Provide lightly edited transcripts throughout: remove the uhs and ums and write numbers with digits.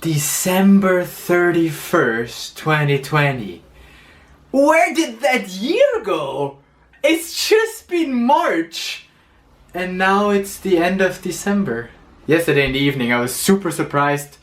December 31st, 2020. Where did that year go? It's just been March. And now it's the end of December. Yesterday in the evening I was super surprised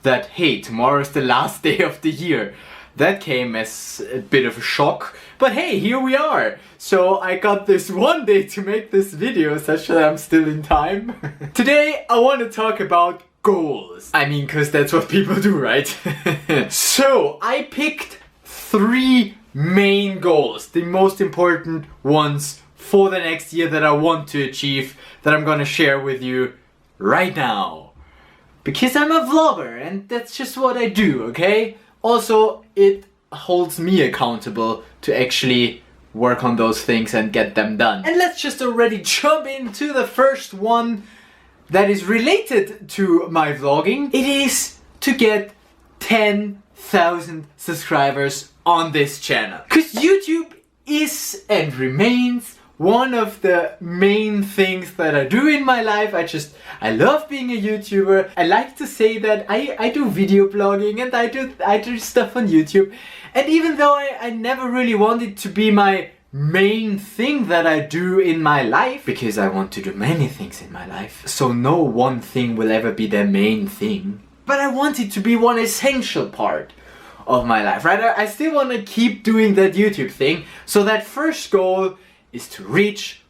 that, hey, tomorrow is the last day of the year. That came as a bit of a shock, but hey, here we are! So I got this one day to make this video, such that I'm still in time. Today I want to talk about goals. I mean, cause that's what people do, right? So I picked 3 main goals, the most important ones for the next year that I want to achieve, that I'm gonna share with you right now. Because I'm a vlogger and that's just what I do, okay? Also, it holds me accountable to actually work on those things and get them done. And let's just already jump into the first one that is related to my vlogging. It is to get 10,000 subscribers on this channel. Because YouTube is and remains one of the main things that I do in my life. I love being a YouTuber. I like to say that I do video blogging and I do stuff on YouTube. And even though I never really wanted to be my main thing that I do in my life, because I want to do many things in my life, so no one thing will ever be the main thing, but I want it to be one essential part of my life, right? I still want to keep doing that YouTube thing. So that first goal is to reach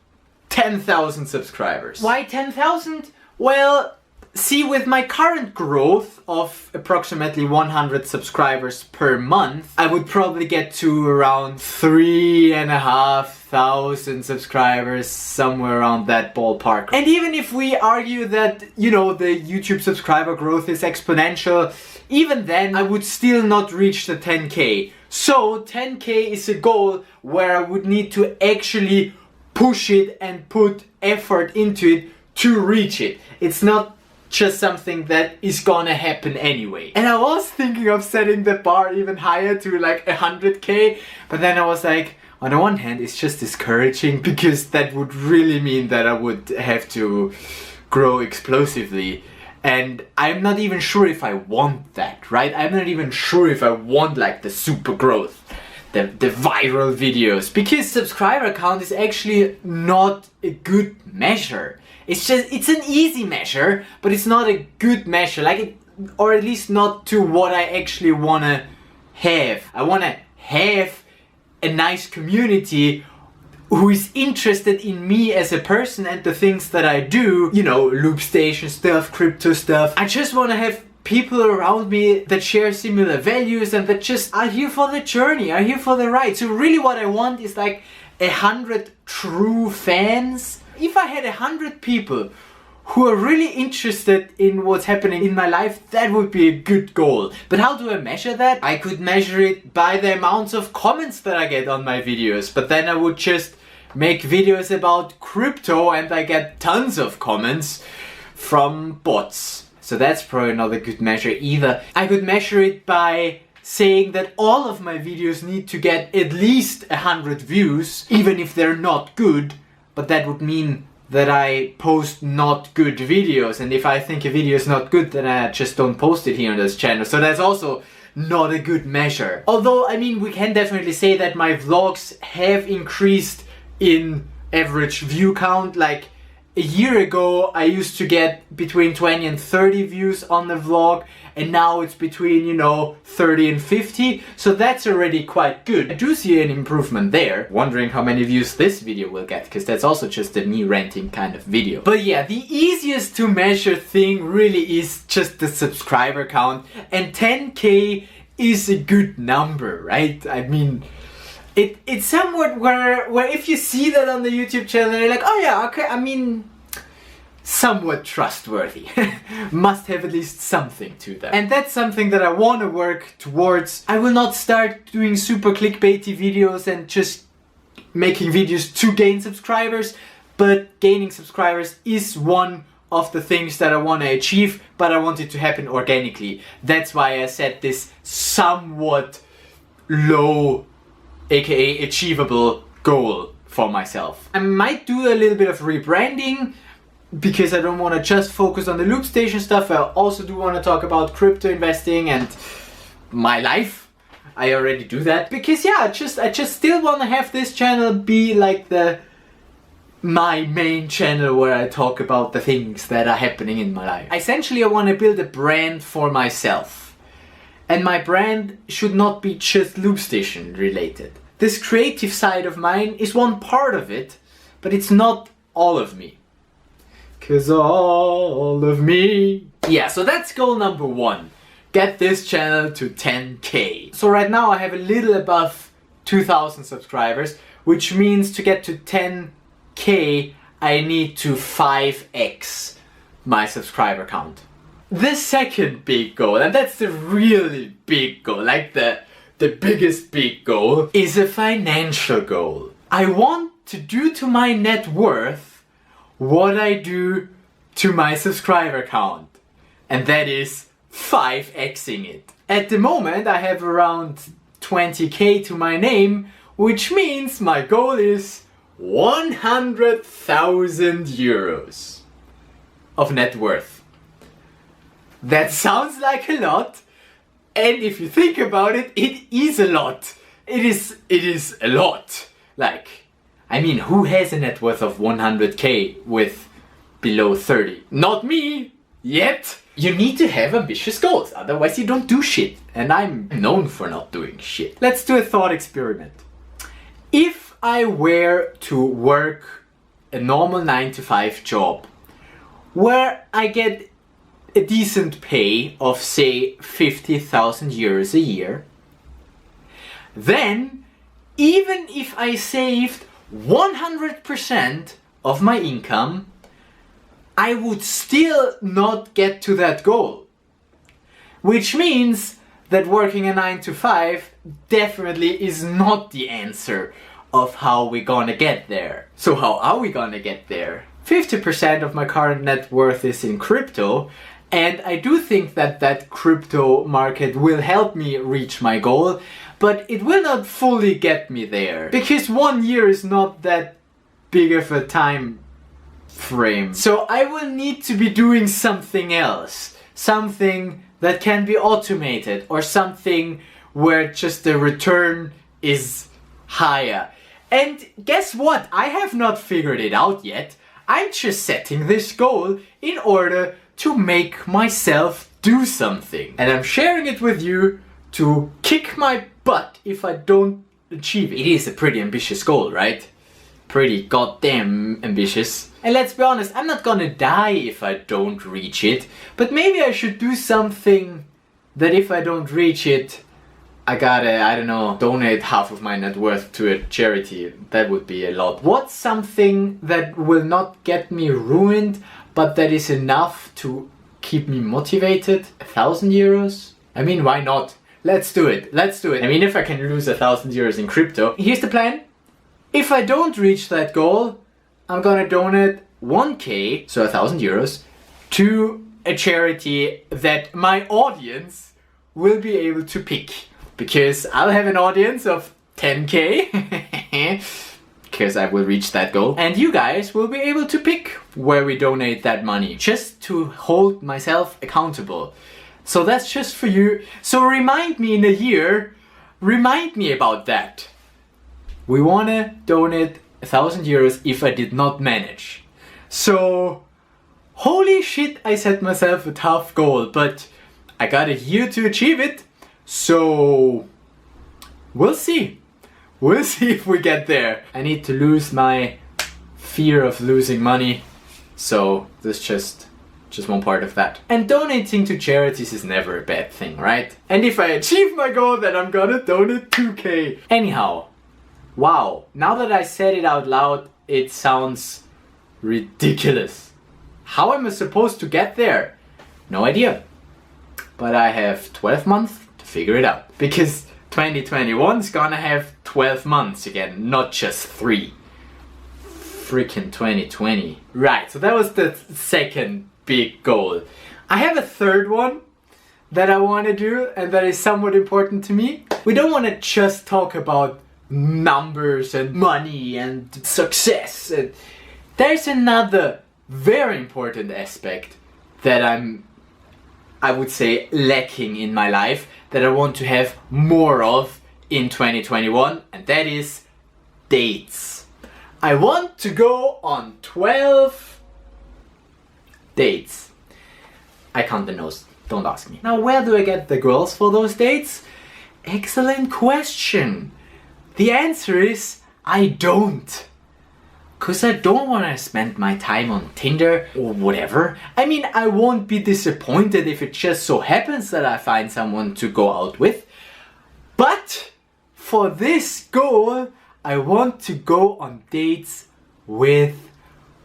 10,000 subscribers. Why 10,000? Well, see, with my current growth of approximately 100 subscribers per month, I would probably get to around 3,500 subscribers, somewhere around that ballpark. And even if we argue that, you know, the YouTube subscriber growth is exponential, even then I would still not reach the 10K. So 10K is a goal where I would need to actually push it and put effort into it to reach it. It's not just something that is gonna happen anyway. And I was thinking of setting the bar even higher to like 100K, but then I was like, on the one hand it's just discouraging because that would really mean that I would have to grow explosively. And I'm not even sure if I want that, right? I'm not even sure if I want like the super growth, the viral videos, because subscriber count is actually not a good measure. It's an easy measure, but it's not a good measure, or at least not to what I actually wanna have. I wanna have a nice community who is interested in me as a person and the things that I do, you know, loop station stuff, crypto stuff. I just want to have people around me that share similar values and that just are here for the journey, are here for the ride. So really what I want is like 100 true fans. If I had 100 people who are really interested in what's happening in my life, that would be a good goal. But how do I measure that? I could measure it by the amounts of comments that I get on my videos, but then I would just make videos about crypto and I get tons of comments from bots. So that's probably not a good measure either. I could measure it by saying that all of my videos need to get at least 100 views, even if they're not good, but that would mean that I post not good videos, and if I think a video is not good, then I just don't post it here on this channel. So that's also not a good measure. Although, I mean, we can definitely say that my vlogs have increased in average view count. Like a year ago I used to get between 20 and 30 views on the vlog, and now it's between, you know, 30 and 50, so that's already quite good. I do see an improvement there. Wondering how many views this video will get, because that's also just a me ranting kind of video. But yeah, the easiest to measure thing really is just the subscriber count, and 10K is a good number, right? I mean, it's somewhat where if you see that on the YouTube channel, you're like, oh yeah, okay, I mean, somewhat trustworthy. Must have at least something to them. And that's something that I want to work towards. I will not start doing super clickbaity videos and just making videos to gain subscribers, but gaining subscribers is one of the things that I want to achieve, but I want it to happen organically. That's why I set this somewhat low, aka achievable goal for myself. I might do a little bit of rebranding, because I don't want to just focus on the loop station stuff. I also do want to talk about crypto investing and my life. I already do that because yeah, I just still want to have this channel be like my main channel where I talk about the things that are happening in my life. Essentially, I want to build a brand for myself. And my brand should not be just loop station related. This creative side of mine is one part of it, but it's not all of me. 'Cause all of me. Yeah, so that's goal number 1. Get this channel to 10K. So right now I have a little above 2,000 subscribers, which means to get to 10K, I need to 5x my subscriber count. The second big goal, and that's the really big goal, like the biggest big goal, is a financial goal. I want to do to my net worth what I do to my subscriber count, and that is 5xing it. At the moment I have around 20K to my name, which means my goal is 100,000 euros of net worth. That sounds like a lot, and if you think about it, it is a lot. It is a lot. Like, I mean, who has a net worth of 100K with below 30? Not me, yet. You need to have ambitious goals, otherwise you don't do shit. And I'm known for not doing shit. Let's do a thought experiment. If I were to work a normal 9-to-5 job, where I get a decent pay of say 50,000 euros a year, then even if I saved 100% of my income, I would still not get to that goal. Which means that working a 9-to-5 definitely is not the answer of how we're gonna get there. So how are we gonna get there? 50% of my current net worth is in crypto, and I do think that crypto market will help me reach my goal, but it will not fully get me there, because 1 year is not that big of a time frame. So I will need to be doing something else, something that can be automated, or something where just the return is higher. And guess what? I have not figured it out yet. I'm just setting this goal in order to make myself do something. And I'm sharing it with you to kick my butt if I don't achieve it. It is a pretty ambitious goal, right? Pretty goddamn ambitious. And let's be honest, I'm not gonna die if I don't reach it, but maybe I should do something that if I don't reach it, I gotta, I don't know, donate half of my net worth to a charity. That would be a lot. What's something that will not get me ruined, but that is enough to keep me motivated? 1,000 euros? I mean, why not? Let's do it. Let's do it. I mean, if I can lose 1,000 euros in crypto. Here's the plan. If I don't reach that goal, I'm gonna donate 1K, so 1,000 euros, to a charity that my audience will be able to pick. Because I'll have an audience of 10K, because I will reach that goal. And you guys will be able to pick where we donate that money, just to hold myself accountable. So that's just for you. So remind me in a year, remind me about that. We wanna donate 1,000 euros if I did not manage. So, holy shit, I set myself a tough goal, but I got a year to achieve it. So, we'll see. We'll see if we get there. I need to lose my fear of losing money. So, this is just one part of that. And donating to charities is never a bad thing, right? And if I achieve my goal, then I'm gonna donate 2K. Anyhow, wow, now that I said it out loud, it sounds ridiculous. How am I supposed to get there? No idea. But I have 12 months to figure it out. Because 2021 is gonna have 12 months again, not just 3. Freaking 2020. Right, so that was the second big goal. I have a third one that I want to do, and that is somewhat important to me. We don't want to just talk about numbers and money and success. And there's another very important aspect that I would say, lacking in my life, that I want to have more of in 2021, and that is dates. I want to go on 12 dates. I count the nose, don't ask me. Now, where do I get the girls for those dates? Excellent question. The answer is I don't. Cause I don't want to spend my time on Tinder or whatever. I mean, I won't be disappointed if it just so happens that I find someone to go out with. But for this goal, I want to go on dates with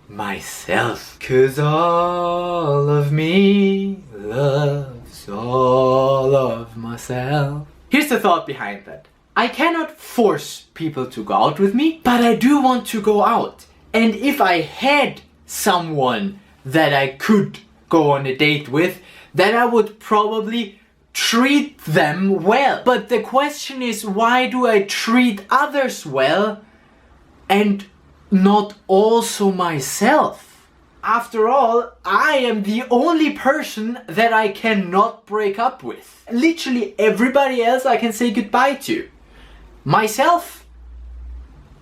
myself. Cause all of me loves all of myself. Here's the thought behind that. I cannot force people to go out with me, but I do want to go out. And if I had someone that I could go on a date with, then I would probably treat them well. But the question is, why do I treat others well and not also myself? After all, I am the only person that I cannot break up with. Literally everybody else I can say goodbye to. Myself,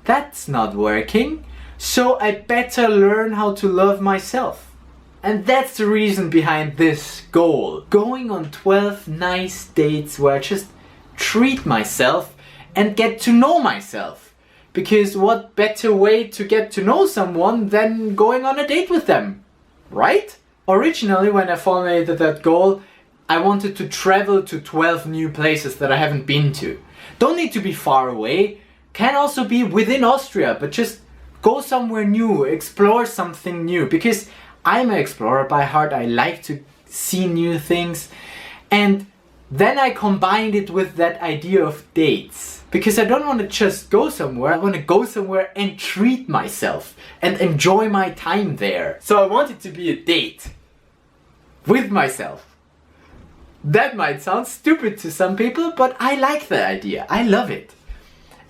that's not working, so I better learn how to love myself. And that's the reason behind this goal. Going on 12 nice dates where I just treat myself and get to know myself. Because what better way to get to know someone than going on a date with them, right? Originally, when I formulated that goal, I wanted to travel to 12 new places that I haven't been to. Don't need to be far away, can also be within Austria, but just go somewhere new, explore something new, because I'm an explorer by heart. I like to see new things. And then I combined it with that idea of dates, because I don't want to just go somewhere, I want to go somewhere and treat myself and enjoy my time there. So I want it to be a date with myself. That might sound stupid to some people, but I like the idea. I love it.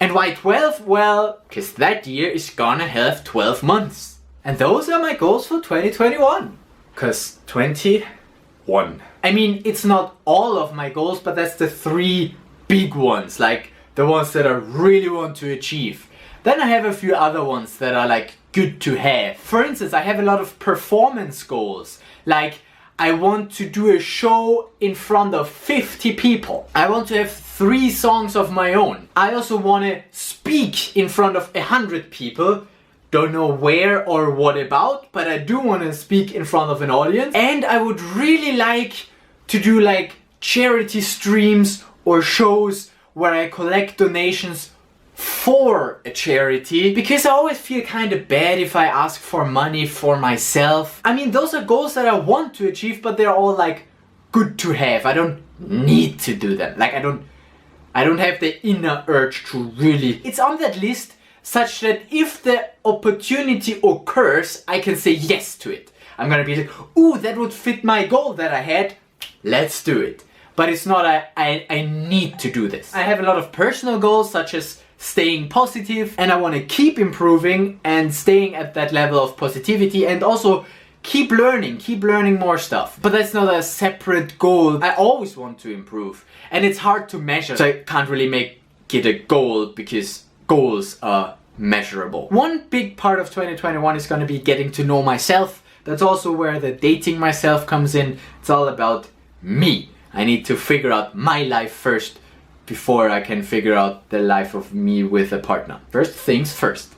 And why 12? Well, because that year is gonna have 12 months. And those are my goals for 2021. Because 21. I mean, it's not all of my goals, but that's the 3 big ones. Like the ones that I really want to achieve. Then I have a few other ones that are like good to have. For instance, I have a lot of performance goals. Like, I want to do a show in front of 50 people. I want to have 3 songs of my own. I also want to speak in front of 100 people. Don't know where or what about, but I do want to speak in front of an audience. And I would really like to do like charity streams or shows where I collect donations for a charity, because I always feel kind of bad if I ask for money for myself. I mean, those are goals that I want to achieve, but they're all like good to have. I don't need to do them. Like I don't have the inner urge to really. It's on that list such that if the opportunity occurs, I can say yes to it. I'm gonna be like, ooh, that would fit my goal that I had. Let's do it. But it's not I need to do this. I have a lot of personal goals, such as staying positive, and I want to keep improving and staying at that level of positivity, and also keep learning more stuff. But that's not a separate goal. I always want to improve, and it's hard to measure, so I can't really make it a goal because goals are measurable. One big part of 2021 is going to be getting to know myself. That's also where the dating myself comes in. It's all about me. I need to figure out my life first before I can figure out the life of me with a partner. First things first,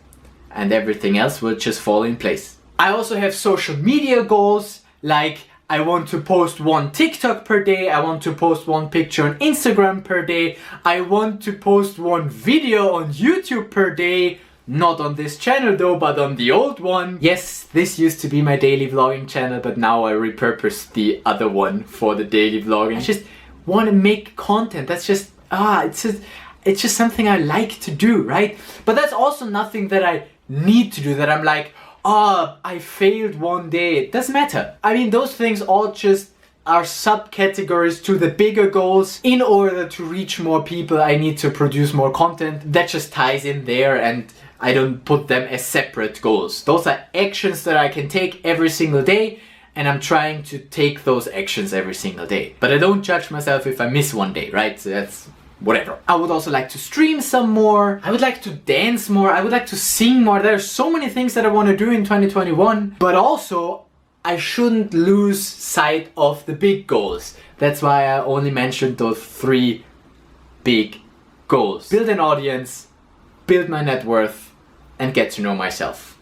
and everything else will just fall in place. I also have social media goals, like I want to post 1 TikTok per day, I want to post 1 picture on Instagram per day, I want to post 1 video on YouTube per day, not on this channel though, but on the old one. Yes, this used to be my daily vlogging channel, but now I repurposed the other one for the daily vlogging. I just want to make content. That's just it's just something I like to do, right? But that's also nothing that I need to do, that I'm like, oh, I failed one day. It doesn't matter. I mean, those things all just are subcategories to the bigger goals. In order to reach more people, I need to produce more content. That just ties in there, and I don't put them as separate goals. Those are actions that I can take every single day, and I'm trying to take those actions every single day. But I don't judge myself if I miss one day, right? So that's whatever. I would also like to stream some more. I would like to dance more. I would like to sing more. There are so many things that I want to do in 2021. But also, I shouldn't lose sight of the big goals. That's why I only mentioned those 3 big goals. Build an audience, build my net worth, and get to know myself.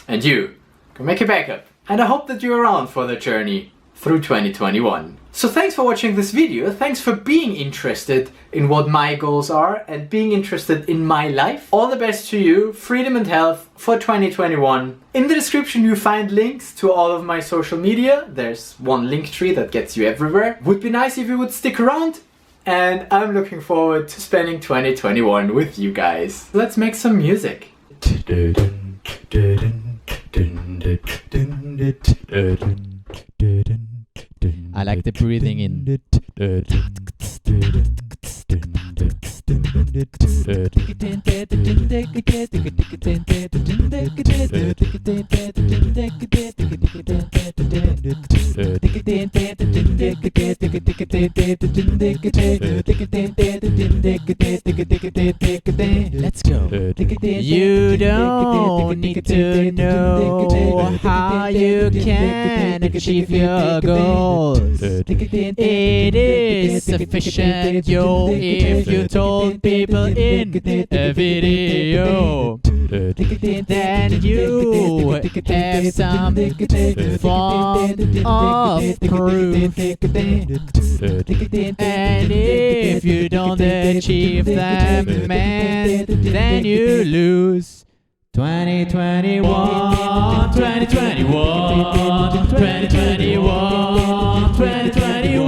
And you, go make a backup. And I hope that you're around for the journey through 2021. So thanks for watching this video. Thanks for being interested in what my goals are and being interested in my life. All the best to you, freedom and health for 2021. In the description you find links to all of my social media. There's one Linktree that gets you everywhere. Would be nice if you would stick around. And I'm looking forward to spending 2021 with you guys. Let's make some music. I like the breathing in. Let's go. You don't need to know how you can achieve your goals. It is sufficient, yo, if you told people in a video. Then you have some form of proof. And if you don't achieve them, man, then you lose. 2021, 2021, 2021, 2021.